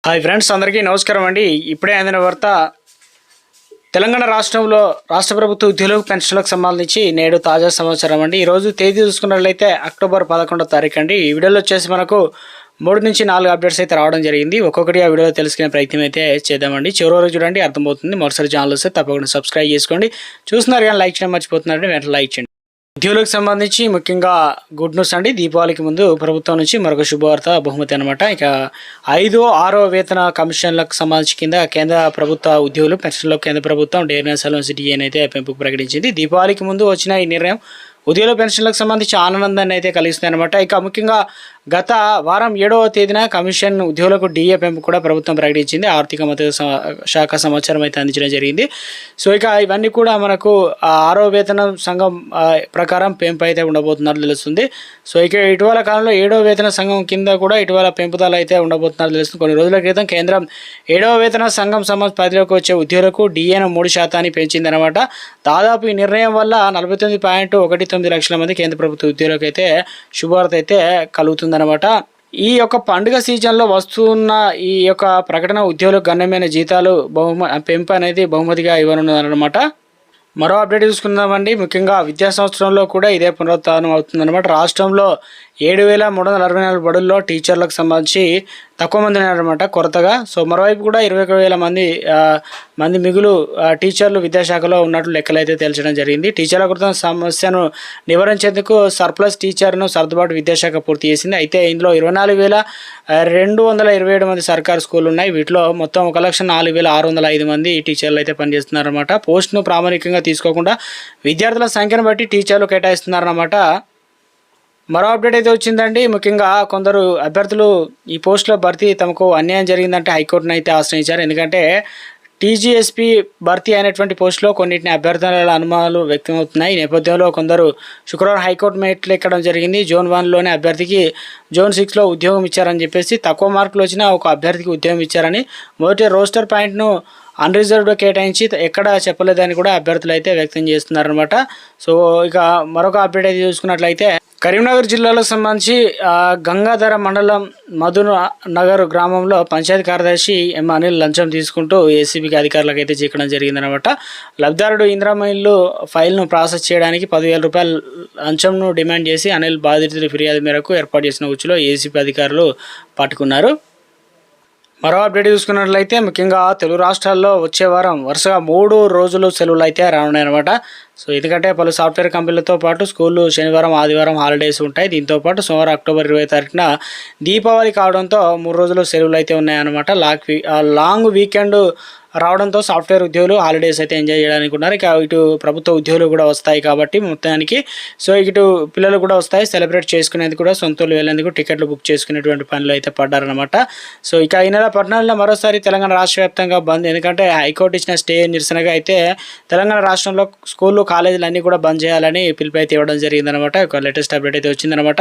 Hi friends, అందరికీ నమస్కారం అండి. ఇప్పుడే అందిన వార్త, తెలంగాణ రాష్ట్రంలో రాష్ట్ర ప్రభుత్వ ఉద్యోగులకు పెన్షన్లకు సంబంధించి నేడు తాజా సమాచారం అండి. ఈరోజు తేదీ చూసుకున్నట్లయితే అక్టోబర్ 11వ తారీఖు అండి. ఈ వీడియోలో వచ్చేసి మనకు 3 నుంచి 4 అప్డేట్స్ అయితే రావడం జరిగింది. ఒక్కొక్కటి ఆ వీడియోలో తెలుసుకునే ప్రయత్నం అయితే చేద్దామండి. చివరి వరకు చూడండి, అర్థమవుతుంది. మరోసారి ఛానల్ వస్తే తప్పకుండా సబ్స్క్రైబ్ చేసుకోండి. చూస్తున్నారు కానీ లైక్ చేయడం మర్చిపోతున్నారండి, వెంటనే లైక్ చేయండి. ఉద్యోగులకు సంబంధించి ముఖ్యంగా గుడ్ న్యూస్ అండి. దీపావళికి ముందు ప్రభుత్వం నుంచి మరొక శుభవార్త, బహుమతి అనమాట. ఇక 5వ 6వ వేతన కమిషన్లకు సంబంధించి కింద కేంద్ర ప్రభుత్వ ఉద్యోగులు పెన్షన్లో కేంద్ర ప్రభుత్వం డేర్నెస్ అలవెన్స్ అయితే పెంపుకు ప్రకటించింది. దీపావళికి ముందు వచ్చిన ఈ నిర్ణయం ఉద్యోగుల పెన్షన్లకు సంబంధించి ఆనందాన్ని అయితే కలిగిస్తుంది అనమాట. ఇక ముఖ్యంగా గత వారం 7వ తేదీన కమిషన్ ఉద్యోగులకు డిఏ పెంపు కూడా ప్రభుత్వం ప్రకటించింది. ఆర్థిక మద్దతు శాఖ సమాచారం అయితే అందించడం జరిగింది. సో ఇక ఇవన్నీ కూడా మనకు 6వ వేతన సంఘం ప్రకారం పెంపు అయితే ఉండబోతున్నట్లు తెలుస్తుంది. సో ఇక ఇటీవల కాలంలో 7వ వేతన సంఘం కింద కూడా ఇటీవల పెంపుదల అయితే ఉండబోతున్నట్లు తెలుస్తుంది. కొన్ని రోజుల క్రితం కేంద్రం 7వ వేతన సంఘం సంబంధించి పరిధిలోకి వచ్చే ఉద్యోగులకు డిఏను 3% పెంచింది అనమాట. దాదాపు ఈ నిర్ణయం వల్ల 49.19 లక్షల మంది కేంద్ర ప్రభుత్వ ఉద్యోగులకు అయితే శుభవార్త అయితే కలుగుతుందన్నమాట. ఈ యొక్క పండుగ సీజన్లో వస్తున్న ఈ యొక్క ప్రకటన ఉద్యోగులకు గణనీయమైన జీతాలు పెంపు అనేది బహుమతిగా ఇవ్వనున్నదన్నమాట. మరో అప్డేట్ చూసుకుందామండి. ముఖ్యంగా విద్యా సంవత్సరంలో కూడా ఇదే పునరుత్థానం అవుతుందన్నమాట. రాష్ట్రంలో 7,364 బడుల్లో టీచర్లకు సంబంధించి తక్కువ మంది ఉన్నారన్నమాట కొరతగా. సో మరోవైపు కూడా 21,000 మంది మిగులు టీచర్లు విద్యాశాఖలో ఉన్నట్లు లెక్కలైతే తేల్చడం జరిగింది. టీచర్ల కొరత సమస్యను నివారించేందుకు సర్ప్లస్ టీచర్ను సర్దుబాటు విద్యాశాఖ పూర్తి చేసింది. అయితే ఇందులో 24,227 మంది సర్కారు స్కూళ్ళు ఉన్నాయి. వీటిలో మొత్తం 1,04,605 మంది టీచర్లు అయితే పనిచేస్తున్నారన్నమాట. పోస్టును ప్రామాణికంగా తీసుకోకుండా విద్యార్థుల సంఖ్యను బట్టి టీచర్లు కేటాయిస్తున్నారన్నమాట. మరో అప్డేట్ అయితే వచ్చిందండి. ముఖ్యంగా కొందరు అభ్యర్థులు ఈ పోస్టులో భర్తీ తమకు అన్యాయం జరిగిందంటే హైకోర్టును అయితే ఆశ్రయించారు. ఎందుకంటే టీజీఎస్పీ భర్తీ అయినటువంటి పోస్టులో కొన్నింటిని అభ్యర్థుల అనుమానాలు వ్యక్తమవుతున్నాయి. ఈ నేపథ్యంలో కొందరు శుక్రవారం హైకోర్టు మెట్లు ఎక్కడం జరిగింది. జోన్ 1లోనే అభ్యర్థికి జోన్ 6లో ఉద్యోగం ఇచ్చారని చెప్పేసి, తక్కువ మార్కులు వచ్చిన ఒక అభ్యర్థికి ఉద్యోగం ఇచ్చారని, మొదటి రోస్టర్ పాయింట్ను అన్రిజర్వ్డ్గా కేటాయించి ఎక్కడ చెప్పలేదని కూడా అభ్యర్థులు అయితే వ్యక్తం చేస్తున్నారనమాట. సో ఇక మరొక అప్డేట్ అయితే చూసుకున్నట్లయితే, కరీంనగర్ జిల్లాలో సంబంధించి గంగాధర మండలం మధునగర్ గ్రామంలో పంచాయతీ కార్యదర్శి ఎం అనిల్ లంచం తీసుకుంటూ ఏసీబీకి అధికారులకు అయితే చిక్కడం జరిగిందనమాట. లబ్ధిదారుడు ఇందిరమ్మ ఇల్లు ఫైల్ను ప్రాసెస్ చేయడానికి 10,000 రూపాయల లంచంను డిమాండ్ చేసి అనిల్ బాధితుడి ఫిర్యాదు మేరకు ఏర్పాటు చేసిన ఉచ్చులో ఏసీబీ అధికారులు పట్టుకున్నారు. మరో అప్డేట్ చూసుకున్నట్లయితే, ముఖ్యంగా తెలుగు రాష్ట్రాల్లో వచ్చే వారం వరుసగా 3 రోజులు సెలవులు అయితే రానున్నాయన్నమాట. సో ఎందుకంటే పలు సాఫ్ట్వేర్ కంపెనీలతో పాటు స్కూళ్ళు శనివారం ఆదివారం హాలిడేస్ ఉంటాయి. దీంతోపాటు సోమవారం అక్టోబర్ 20వ తారీఖున దీపావళి కావడంతో 3 రోజులు సెలవులు అయితే ఉన్నాయన్నమాట. లాంగ్ వీకెండ్ రావడంతో సాఫ్ట్వేర్ ఉద్యోగులు హాలిడేస్ అయితే ఎంజాయ్ చేయడానికి ఉన్నారు. ఇక ఇటు ప్రభుత్వ ఉద్యోగులు కూడా వస్తాయి కాబట్టి మొత్తానికి, సో ఇటు పిల్లలు కూడా వస్తాయి, సెలబ్రేట్ చేసుకునేందుకు కూడా, సొంతూరు వెళ్ళేందుకు టికెట్లు బుక్ చేసుకునేటువంటి పనులు అయితే పడ్డారనమాట. సో ఇక ఈ నెల 14న మరోసారి తెలంగాణ రాష్ట్ర వ్యాప్తంగా బంద్. ఎందుకంటే హైకోర్టు ఇచ్చిన స్టే నిరసనగా అయితే తెలంగాణ రాష్ట్రంలో స్కూళ్ళు కాలేజీలు అన్నీ కూడా బంద్ చేయాలని పిలుపు అయితే ఇవ్వడం జరిగిందనమాట. ఒక లేటెస్ట్ అప్డేట్ అయితే వచ్చిందనమాట.